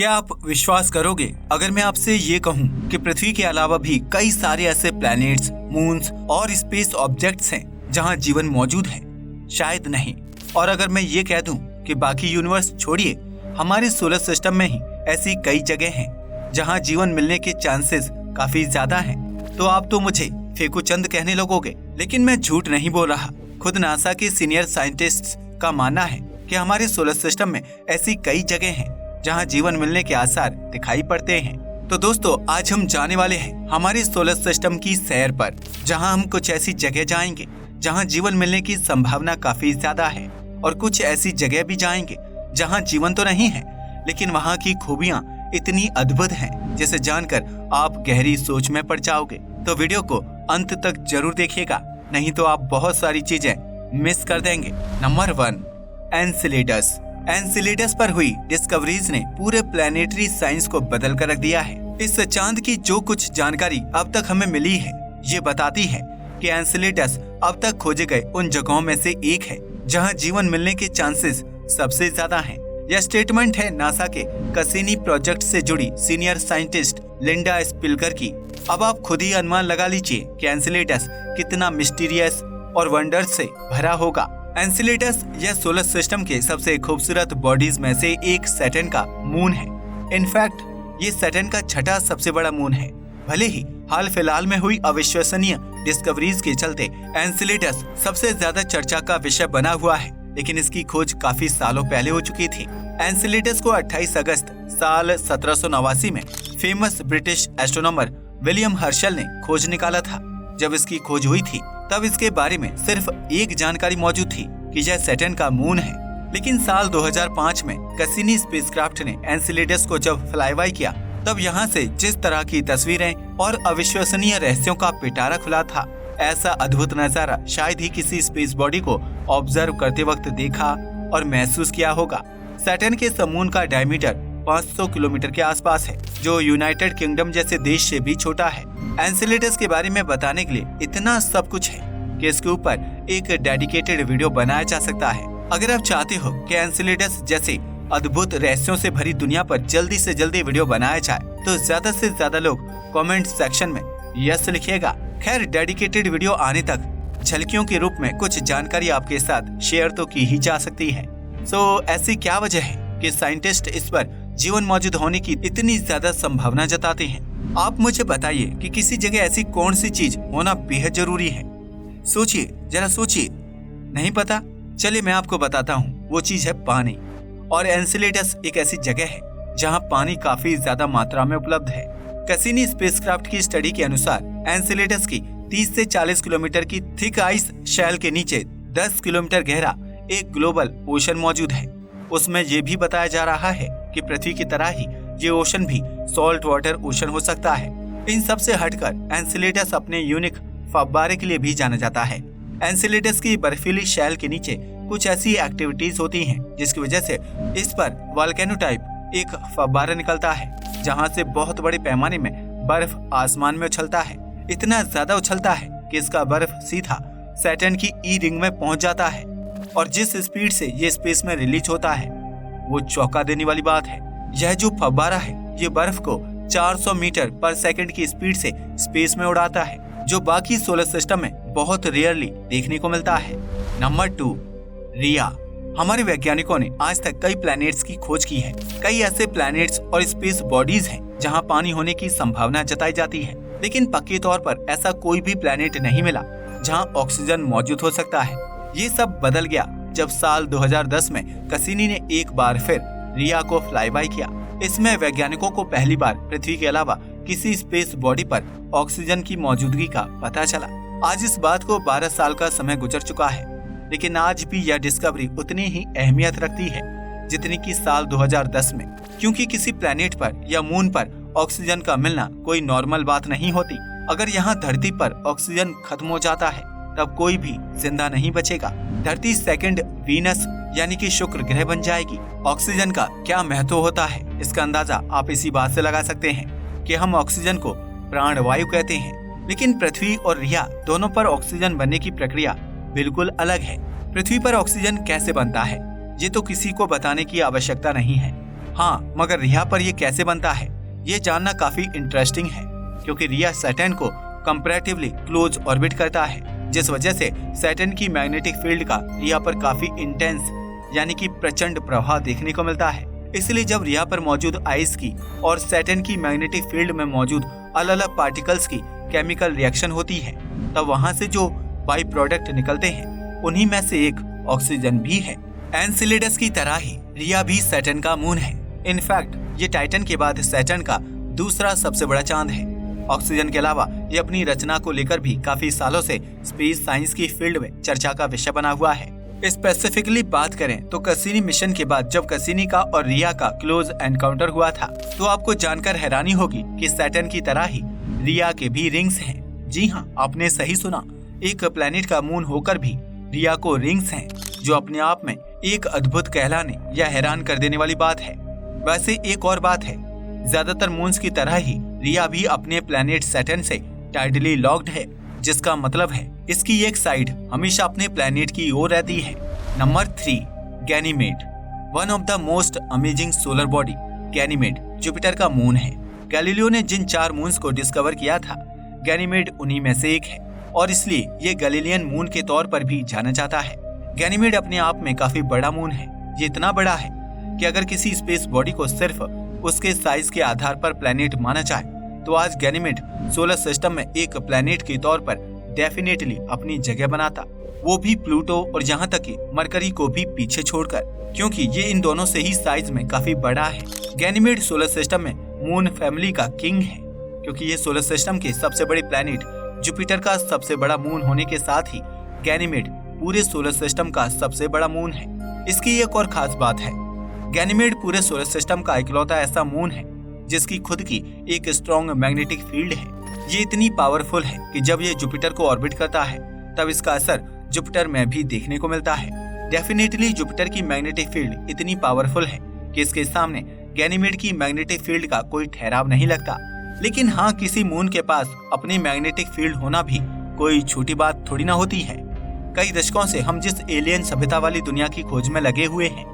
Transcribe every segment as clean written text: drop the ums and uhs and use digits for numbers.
क्या आप विश्वास करोगे अगर मैं आपसे ये कहूँ कि पृथ्वी के अलावा भी कई सारे ऐसे प्लैनेट्स, मून्स और स्पेस ऑब्जेक्ट्स हैं जहाँ जीवन मौजूद है? शायद नहीं। और अगर मैं ये कह दूं कि बाकी यूनिवर्स छोड़िए, हमारे सोलर सिस्टम में ही ऐसी कई जगह हैं जहाँ जीवन मिलने के चांसेस काफी ज्यादा हैं, तो आप तो मुझे फेकुचंद कहने लगोगे। लेकिन मैं झूठ नहीं बोल रहा। खुद नासा के सीनियर साइंटिस्ट्स का मानना है कि हमारे सोलर सिस्टम में ऐसी कई जगह हैं जहां जीवन मिलने के आसार दिखाई पड़ते हैं। तो दोस्तों, आज हम जाने वाले हैं हमारे सोलर सिस्टम की सैर पर, जहां हम कुछ ऐसी जगह जाएंगे जहां जीवन मिलने की संभावना काफी ज्यादा है, और कुछ ऐसी जगह भी जाएंगे जहां जीवन तो नहीं है लेकिन वहां की खूबियां इतनी अद्भुत हैं जिसे जानकर आप गहरी सोच में पड़ जाओगे। तो वीडियो को अंत तक जरूर देखिएगा, नहीं तो आप बहुत सारी चीजें मिस कर देंगे। Number 1, Enceladus. एनसेलेडस पर हुई डिस्कवरीज ने पूरे प्लैनेटरी साइंस को बदल कर रख दिया है। इस चांद की जो कुछ जानकारी अब तक हमें मिली है, ये बताती है कि एनसेलेडस अब तक खोजे गए उन जगहों में से एक है जहां जीवन मिलने के चांसेस सबसे ज्यादा हैं। यह स्टेटमेंट है नासा के कैसिनी प्रोजेक्ट से जुड़ी सीनियर साइंटिस्ट लिंडा स्पिल्कर की। अब आप खुद ही अनुमान लगा लीजिए कि एनसेलेडस कितना मिस्टीरियस और वंडर से भरा होगा। एनसेलेडस यह सोलर सिस्टम के सबसे खूबसूरत बॉडीज में से एक सैटर्न का मून है। इनफैक्ट ये सैटर्न का छठा सबसे बड़ा मून है। भले ही हाल फिलहाल में हुई अविश्वसनीय डिस्कवरीज के चलते एनसेलेडस सबसे ज्यादा चर्चा का विषय बना हुआ है, लेकिन इसकी खोज काफी सालों पहले हो चुकी थी। एनसेलेडस को 28 अगस्त साल 1789 में famous British astronomer William Herschel ने खोज निकाला था। जब इसकी खोज हुई थी तब इसके बारे में सिर्फ एक जानकारी मौजूद थी कि यह सैटर्न का मून है। लेकिन साल 2005 में कैसिनी स्पेसक्राफ्ट ने एनसेलेडस को जब फ्लाईबाय किया, तब यहाँ से जिस तरह की तस्वीरें और अविश्वसनीय रहस्यों का पिटारा खुला था, ऐसा अद्भुत नजारा शायद ही किसी स्पेस बॉडी को ऑब्जर्व करते वक्त देखा और महसूस किया होगा। सैटर्न के समून का डायमीटर 500 किलोमीटर के आसपास है, जो यूनाइटेड किंगडम जैसे देश से भी छोटा है। एनसेलेडस के बारे में बताने के लिए इतना सब कुछ है कि इसके ऊपर एक डेडिकेटेड वीडियो बनाया जा सकता है। अगर आप चाहते हो कि एनसेलेडस जैसे अद्भुत रहस्यों से भरी दुनिया पर जल्दी से जल्दी वीडियो बनाया जाए, तो ज्यादा से ज्यादा लोग कमेंट सेक्शन में यस लिखिएगा। खैर, डेडिकेटेड वीडियो आने तक झलकियों के रूप में कुछ जानकारी आपके साथ शेयर तो की ही जा सकती है। ऐसी क्या वजह है कि साइंटिस्ट इस पर जीवन मौजूद होने की इतनी ज्यादा संभावना जताते हैं? आप मुझे बताइए कि किसी जगह ऐसी कौन सी चीज होना बेहद जरूरी है। सोचिए, जरा सोचिए। नहीं पता? चलिए मैं आपको बताता हूँ। वो चीज है पानी। और एनसेलेडस एक ऐसी जगह है जहाँ पानी काफी ज्यादा मात्रा में उपलब्ध है। कैसिनी स्पेसक्राफ्ट की स्टडी के अनुसार एनसेलेडस की 30 से 40 किलोमीटर की थिक आइस शेल के नीचे 10 किलोमीटर गहरा एक ग्लोबल ओशन मौजूद है। उसमें ये भी बताया जा रहा है कि पृथ्वी की तरह ही ये ओशन भी सॉल्ट वाटर ओशन हो सकता है। इन सब से हटकर एनसेलेडस अपने यूनिक फव्वारे के लिए भी जाना जाता है। एनसेलेडस की बर्फीली शैल के नीचे कुछ ऐसी एक्टिविटीज होती हैं जिसकी वजह से इस पर वोल्केनो टाइप एक फव्वारा निकलता है, जहां से बहुत बड़े पैमाने में बर्फ आसमान में उछलता है। इतना ज्यादा उछलता है कि इसका बर्फ सीधा सैटर्न की ई रिंग में पहुंच जाता है, और जिस स्पीड से ये स्पेस में रिलीज होता है वो चौंका देने वाली बात है। यह जो फव्वारा है ये बर्फ को 400 मीटर पर सेकंड की स्पीड से स्पेस में उड़ाता है, जो बाकी सोलर सिस्टम में बहुत रेयरली देखने को मिलता है। नंबर 2, रिया। हमारे वैज्ञानिकों ने आज तक कई प्लैनेट्स की खोज की है। कई ऐसे प्लैनेट्स और स्पेस बॉडीज हैं जहां पानी होने की संभावना जताई जाती है, लेकिन पक्के तौर पर ऐसा कोई भी प्लैनेट नहीं मिला जहां ऑक्सीजन मौजूद हो सकता है। ये सब बदल गया जब साल 2010 में कैसिनी ने एक बार फिर रिया को फ्लाईबाय किया। इसमें वैज्ञानिकों को पहली बार पृथ्वी के अलावा किसी स्पेस बॉडी पर ऑक्सीजन की मौजूदगी का पता चला। आज इस बात को 12 साल का समय गुजर चुका है, लेकिन आज भी यह डिस्कवरी उतनी ही अहमियत रखती है जितनी कि साल 2010 में, क्योंकि किसी प्लैनेट पर या मून पर ऑक्सीजन का मिलना कोई नॉर्मल बात नहीं होती। अगर यहाँ धरती पर ऑक्सीजन खत्म हो जाता है तब कोई भी जिंदा नहीं बचेगा। धरती सेकंड वीनस यानी कि शुक्र ग्रह बन जाएगी। ऑक्सीजन का क्या महत्व होता है, इसका अंदाजा आप इसी बात से लगा सकते हैं कि हम ऑक्सीजन को प्राणवायु कहते हैं, लेकिन पृथ्वी और रिया दोनों पर ऑक्सीजन बनने की प्रक्रिया बिल्कुल अलग है। पृथ्वी पर ऑक्सीजन कैसे बनता है ये तो किसी को बताने की आवश्यकता नहीं है। हाँ, मगर रिया पर ये कैसे बनता है ये जानना काफी इंटरेस्टिंग है, क्योंकि रिया सैटर्न को कंपैरेटिवली क्लोज ऑर्बिट करता है, जिस वजह से सैटर्न की मैग्नेटिक फील्ड का रिया पर काफी इंटेंस यानी कि प्रचंड प्रभाव देखने को मिलता है। इसलिए जब रिया पर मौजूद आइस की और सैटर्न की मैग्नेटिक फील्ड में मौजूद अलग अलग पार्टिकल्स की केमिकल रिएक्शन होती है, तब वहाँ से जो बाई प्रोडक्ट निकलते हैं उन्हीं में से एक ऑक्सीजन भी है। एनसेलेडस की तरह ही रिया भी सैटर्न का मून है। इनफैक्ट ये टाइटन के बाद सैटर्न का दूसरा सबसे बड़ा चांद है। ऑक्सीजन के अलावा ये अपनी रचना को लेकर भी काफी सालों से स्पेस साइंस की फील्ड में चर्चा का विषय बना हुआ है। स्पेसिफिकली बात करें तो कैसिनी मिशन के बाद जब कैसिनी का और रिया का क्लोज एनकाउंटर हुआ था, तो आपको जानकर हैरानी होगी कि सैटर्न की तरह ही रिया के भी रिंग्स हैं। जी हाँ, आपने सही सुना, एक प्लेनेट का मून होकर भी रिया को रिंग्स हैं, जो अपने आप में एक अद्भुत कहलाने या हैरान कर देने वाली बात है। वैसे एक और बात है, ज्यादातर मून्स की तरह ही रिया भी अपने प्लेनेट सैटर्न से टाइडली लॉक्ड है, जिसका मतलब है इसकी एक साइड हमेशा अपने प्लेनेट की ओर रहती है। Number 3, Ganymede, one of the most amazing solar body. Ganymede Jupiter का मून है। गैलीलियो ने जिन 4 मून्स को डिस्कवर किया था, गैनीमेड उन्हीं में से एक है, और इसलिए ये गैलीलियन मून के तौर पर भी जाना जाता है। गैनीमेड अपने आप में काफी बड़ा मून है। ये इतना बड़ा है कि अगर किसी स्पेस बॉडी को सिर्फ उसके साइज के आधार पर प्लेनेट माना जाए, तो आज गैनीमेड सोलर सिस्टम में एक प्लेनेट के तौर पर डेफिनेटली अपनी जगह बनाता, वो भी प्लूटो और यहाँ तक कि मरकरी को भी पीछे छोड़कर, क्योंकि ये इन दोनों से ही साइज में काफी बड़ा है। गैनीमेड सोलर सिस्टम में मून फैमिली का किंग है, क्योंकि ये सोलर सिस्टम के सबसे बड़े प्लेनेट जुपिटर का सबसे बड़ा मून होने के साथ ही गैनीमेड पूरे सोलर सिस्टम का सबसे बड़ा मून है। इसकी एक और खास बात है, गैनीमेड पूरे सोलर सिस्टम का इकलौता ऐसा मून है जिसकी खुद की एक स्ट्रॉन्ग मैग्नेटिक फील्ड है। ये इतनी पावरफुल है कि जब ये जुपिटर को ऑर्बिट करता है, तब इसका असर जुपिटर में भी देखने को मिलता है। डेफिनेटली जुपिटर की मैग्नेटिक फील्ड इतनी पावरफुल है कि इसके सामने गैनीमेड की मैग्नेटिक फील्ड का कोई ठहराव नहीं लगता। लेकिन हाँ, किसी मून के पास अपनी मैग्नेटिक फील्ड होना भी कोई छोटी बात थोड़ी ना होती है। कई दशकों से हम जिस एलियन सभ्यता वाली दुनिया की खोज में लगे हुए हैं,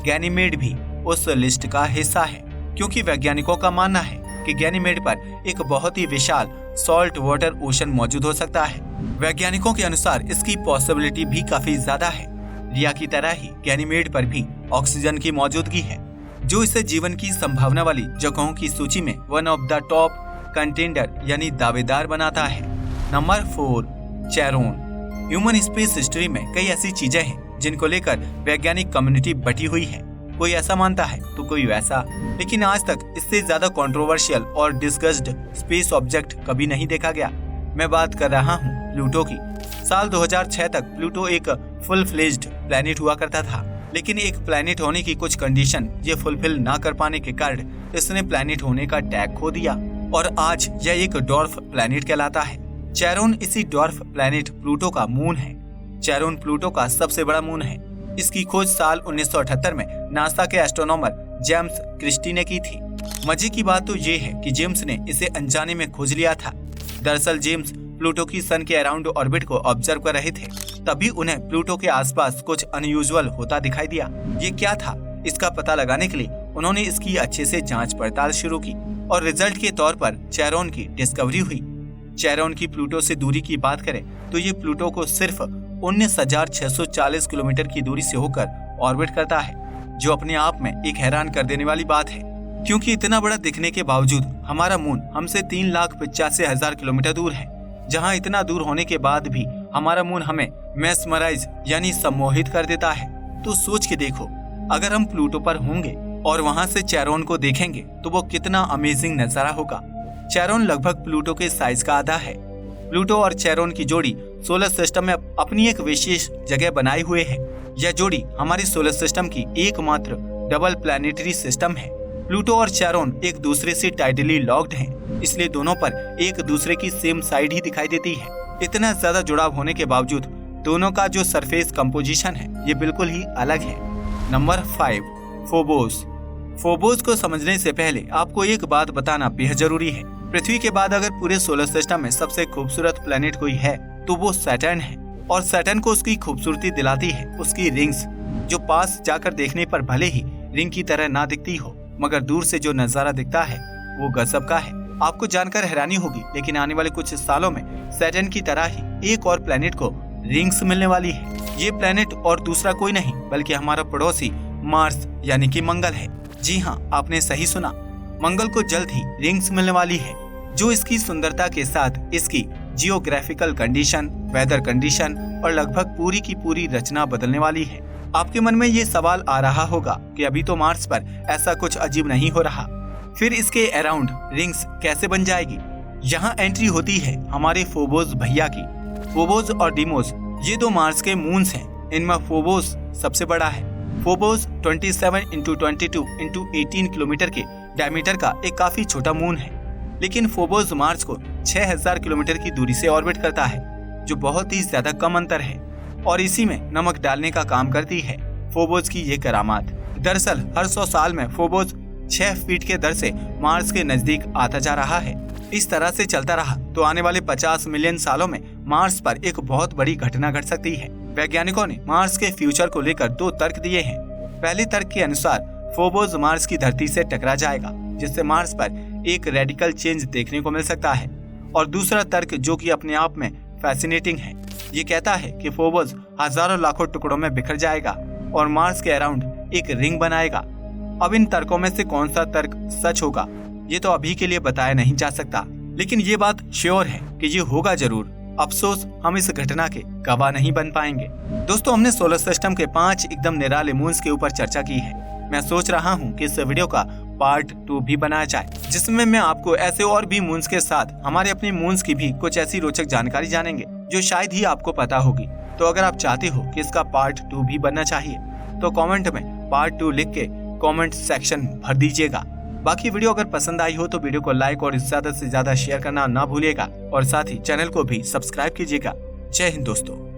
गैनीमेड भी उस लिस्ट का हिस्सा है, क्योंकि वैज्ञानिकों का मानना है कि गैनीमेड पर एक बहुत ही विशाल सॉल्ट वाटर ओशन मौजूद हो सकता है। वैज्ञानिकों के अनुसार इसकी पॉसिबिलिटी भी काफी ज्यादा है। रिया की तरह ही गैनीमेड पर भी ऑक्सीजन की मौजूदगी है, जो इसे जीवन की संभावना वाली जगहों की सूची में one of the top contender यानी दावेदार बनाता है। Number 4, Charon. Human space history में कई ऐसी चीजें हैं जिनको लेकर वैज्ञानिक कम्युनिटी बटी हुई है। कोई ऐसा मानता है तो कोई वैसा, लेकिन आज तक इससे ज्यादा कंट्रोवर्शियल और डिस्कस्ड स्पेस ऑब्जेक्ट कभी नहीं देखा गया। मैं बात कर रहा हूँ प्लूटो की। साल 2006 तक प्लूटो एक फुल फ्लेज्ड प्लेनेट हुआ करता था, लेकिन एक प्लेनेट होने की कुछ कंडीशन ये फुलफिल ना कर पाने के कारण इसने प्लेनेट होने का टैग खो दिया, और आज यह एक डॉर्फ प्लेनेट कहलाता है। चेरोन इसी डॉर्फ प्लेनेट प्लूटो का मून है। चेरोन प्लूटो का सबसे बड़ा मून है। इसकी खोज साल 1978 में नासा के एस्ट्रोनॉमर जेम्स क्रिस्टी ने की थी। मजे की बात तो ये है कि जेम्स ने इसे अनजाने में खोज लिया था। दरअसल जेम्स प्लूटो की सन के अराउंड ऑर्बिट को ऑब्जर्व कर रहे थे, तभी उन्हें प्लूटो के आसपास कुछ अनयूजुअल होता दिखाई दिया। ये क्या था, इसका पता लगाने के लिए उन्होंने इसकी अच्छे से जांच पड़ताल शुरू की, और रिजल्ट के तौर पर चेरोन की डिस्कवरी हुई। चेरोन की प्लूटो से दूरी की बात करें तो ये प्लूटो को सिर्फ 19,640 किलोमीटर की दूरी से होकर ऑर्बिट करता है, जो अपने आप में एक हैरान कर देने वाली बात है, क्योंकि इतना बड़ा दिखने के बावजूद हमारा मून हमसे 3,85,000 किलोमीटर दूर है। जहां इतना दूर होने के बाद भी हमारा मून हमें मेस्मराइज यानी सम्मोहित कर देता है। तो सोच के देखो, अगर हम प्लूटो पर होंगे और वहां से चेरोन को देखेंगे तो वो कितना अमेजिंग नजारा होगा। चेरोन लगभग प्लूटो के साइज का आधा है। प्लूटो और चेरोन की जोड़ी सोलर सिस्टम में अपनी एक विशेष जगह बनाए हुए है। यह जोड़ी हमारी सोलर सिस्टम की एकमात्र डबल प्लैनेटरी सिस्टम है। प्लूटो और चेरोन एक दूसरे से टाइडली लॉक्ड हैं, इसलिए दोनों पर एक दूसरे की सेम साइड ही दिखाई देती है। इतना ज्यादा जुड़ाव होने के बावजूद दोनों का जो सरफेस कंपोजिशन है ये बिल्कुल ही अलग है। Number 5, Phobos. फोबोस को समझने से पहले आपको एक बात बताना बेहद जरूरी है। पृथ्वी के बाद अगर पूरे सोलर सिस्टम में सबसे खूबसूरत प्लेनेट कोई है तो वो सैटर्न है, और सैटर्न को उसकी खूबसूरती दिलाती है उसकी रिंग्स, जो पास जाकर देखने पर भले ही रिंग की तरह ना दिखती हो, मगर दूर से जो नजारा दिखता है वो गजब का है। आपको जानकर हैरानी होगी, लेकिन आने वाले कुछ सालों में सैटर्न की तरह ही एक और प्लेनेट को रिंग्स मिलने वाली है। ये प्लेनेट और दूसरा कोई नहीं बल्कि हमारा पड़ोसी मार्स यानी कि मंगल है। जी हाँ, आपने सही सुना, मंगल को जल्द ही रिंग्स मिलने वाली है, जो इसकी सुंदरता के साथ इसकी जियोग्राफिकल कंडीशन, वेदर कंडीशन और लगभग पूरी की पूरी रचना बदलने वाली है। आपके मन में ये सवाल आ रहा होगा कि अभी तो मार्स पर ऐसा कुछ अजीब नहीं हो रहा, फिर इसके अराउंड रिंग्स कैसे बन जाएगी। यहाँ एंट्री होती है हमारे फोबोस भैया की। फोबोस और डीमोस ये दो मार्स के मून्स हैं। इनमें फोबोस सबसे बड़ा है। फोबोस 27 × 22 × 18 किलोमीटर के डायमीटर का एक काफी छोटा मून है, लेकिन फोबोस मार्स को 6000 किलोमीटर की दूरी से ऑर्बिट करता है, जो बहुत ही ज्यादा कम अंतर है, और इसी में नमक डालने का काम करती है फोबोस की ये करामात। दरअसल हर 100 साल में फोबोस 6 फीट के दर से मार्स के नजदीक आता जा रहा है। इस तरह से चलता रहा तो आने वाले 50 मिलियन सालों में मार्स पर एक बहुत बड़ी घटना घट सकती है। वैज्ञानिकों ने मार्स के फ्यूचर को लेकर 2 तर्क दिए हैं। पहले तर्क के अनुसार फोबोस मार्स की धरती से टकरा जाएगा, जिससे मार्स पर एक रेडिकल चेंज देखने को मिल सकता है। और दूसरा तर्क, जो कि अपने आप में फैसिनेटिंग है, ये कहता है कि फोबोस हजारों लाखों टुकड़ों में बिखर जाएगा और मार्स के अराउंड एक रिंग बनाएगा। अब इन तर्कों में से कौन सा तर्क सच होगा, ये तो अभी के लिए बताया नहीं जा सकता, लेकिन ये बात श्योर है कि ये होगा जरूर। अफसोस हम इस घटना के गवाह नहीं बन पाएंगे। दोस्तों, हमने सोलर सिस्टम के 5 एकदम निराले मून्स के ऊपर चर्चा की है। मैं सोच रहा हूँ कि इस वीडियो का पार्ट 2 भी बनाया जाए, जिसमें मैं आपको ऐसे और भी मून्स के साथ हमारे अपने मून्स की भी कुछ ऐसी रोचक जानकारी जानेंगे जो शायद ही आपको पता होगी। तो अगर आप चाहते हो कि इसका पार्ट 2 भी बनना चाहिए तो कमेंट में पार्ट 2 लिख के कमेंट सेक्शन भर दीजिएगा। बाकी वीडियो अगर पसंद आई हो तो वीडियो को लाइक और ज्यादा से ज्यादा शेयर करना ना भूलिएगा, और साथ ही चैनल को भी सब्सक्राइब कीजिएगा। जय हिंद दोस्तों।